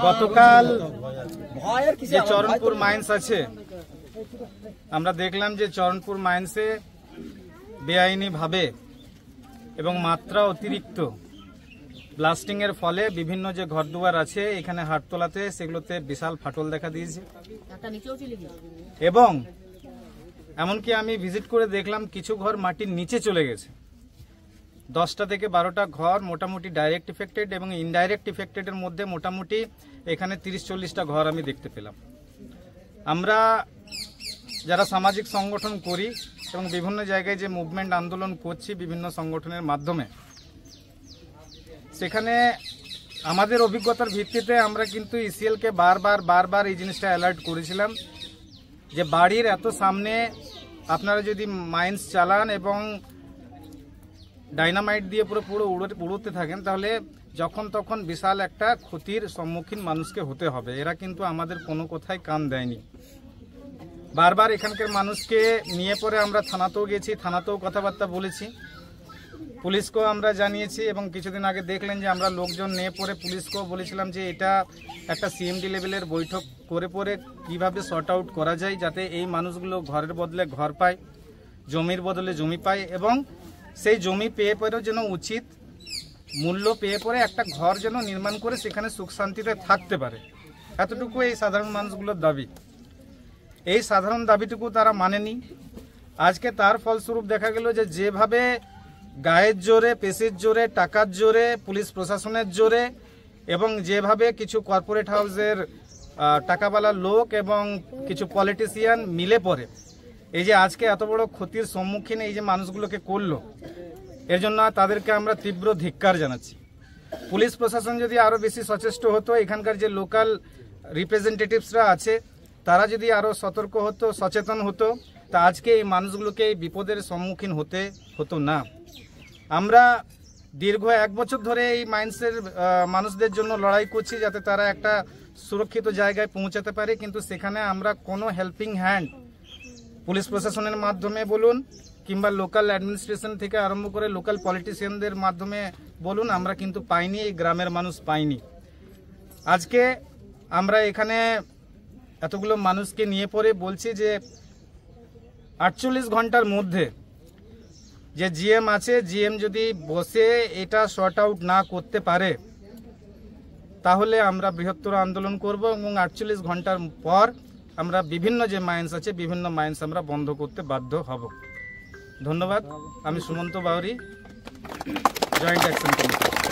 গতকাল যে চরণপুর মাইন্স আছে, আমরা দেখলাম যে চরণপুর মাইন্সে বেআইনি ভাবে এবং মাত্রা অতিরিক্ত ব্লাস্টিং এর ফলে বিভিন্ন যে ঘরদুয়ার আছে এখানে হাটতলাতে সেগুলোতে বিশাল ফাটল দেখা দিয়েছে এবং এমনকি আমি ভিজিট করে দেখলাম কিছু ঘর মাটির নিচে চলে গেছে। 10টা থেকে 12টা ঘর মোটামুটি ডাইরেক্ট ইফেক্টেড এবং ইনডাইরেক্ট ইফেক্টেড এর মধ্যে মোটামুটি এখানে 30-40টা ঘর আমি দেখতে পেলাম। আমরা যারা সামাজিক সংগঠন করি এবং বিভিন্ন জায়গায় যে মুভমেন্ট আন্দোলন করছি বিভিন্ন সংগঠনের মাধ্যমে, সেখানে আমাদের অভিজ্ঞতার ভিত্তিতে আমরা কিন্তু ইসিএলকে বারবার এই জিনিসটা অ্যালার্ট করেছিলাম যে বাড়ির এত সামনে আপনারা যদি মাইন্স চালান এবং ডাইনামাইট দিয়ে পুরো উড়োতে থাকেন তাহলে যখন তখন বিশাল একটা ক্ষতির সম্মুখীন মানুষকে হতে হবে। এরা কিন্তু আমাদের কোনো কথায় কান দেয়নি। বারবার এখানকার মানুষকে নিয়ে পরে আমরা থানাতেও গেছি, থানাতেও কথাবার্তা বলেছি, পুলিশকেও আমরা জানিয়েছি এবং কিছুদিন আগে দেখলেন যে আমরা লোকজন নিয়ে পরে পুলিশকেও বলেছিলাম যে এটা একটা সিএমডি লেভেলের বৈঠক করে পরে কিভাবে সর্ট আউট করা যায় যাতে এই মানুষগুলো ঘরের বদলে ঘর পায়, জমির বদলে জমি পায় এবং সেই জমি পেয়ে পরেও যেন উচিত মূল্য পেয়ে পরে একটা ঘর যেন নির্মাণ করে সেখানে সুখ শান্তিতে থাকতে পারে। এতটুকু এই সাধারণ মানুষগুলোর দাবি। এই সাধারণ দাবিটুকু তারা মানেনি। আজকে তার ফলস্বরূপ দেখা গেল যে যেভাবে গায়ের জোরে, পেশির জোরে, টাকার জোরে, পুলিশ প্রশাসনের জোরে এবং যেভাবে কিছু কর্পোরেট হাউসের টাকাওয়ালা লোক এবং কিছু পলিটিশিয়ান মিলে পড়ে এই যে আজকে এত বড় ক্ষতির সম্মুখীন এই যে মানুষগুলোকে করলো, এর জন্য তাদেরকে আমরা তীব্র ধিক্কার জানাচ্ছি। পুলিশ প্রশাসন যদি আরো বেশি সচেষ্ট হতো, এখানকার যে লোকাল রিপ্রেজেন্টেটিভসরা আছে তারা যদি আরো সতর্ক হতো, সচেতন হতো, তা আজকে এই মানুষগুলোকে এই বিপদের সম্মুখীন হতে হতো না। আমরা দীর্ঘ 1 বছর ধরে এই মাইন্সের মানুষদের জন্য লড়াই করছি যাতে তারা একটা সুরক্ষিত জায়গায় পৌঁছাতে পারে, কিন্তু সেখানে আমরা কোনো হেল্পিং হ্যান্ড পুলিশ প্রশাসনের মাধ্যমে বলুন কিংবা লোকাল অ্যাডমিনিস্ট্রেশন থেকে আরম্ভ করে লোকাল পলিটিশিয়ানদের মাধ্যমে বলুন আমরা কিন্তু পাইনি, এই গ্রামের মানুষ পাইনি। আজকে আমরা এখানে এতগুলো মানুষকে নিয়ে পড়ে বলছি যে 48 ঘন্টার মধ্যে যে জিএম আছে, জিএম যদি বসে এটা সর্ট আউট না করতে পারে তাহলে আমরা বৃহত্তর আন্দোলন করব এবং 48 ঘন্টার পর আমরা বিভিন্ন যে মাইন্স আছে বিভিন্ন মাইন্স আমরা বন্ধ করতে বাধ্য হব। ধন্যবাদ। আমি Sumanta Bauri, joint action committee.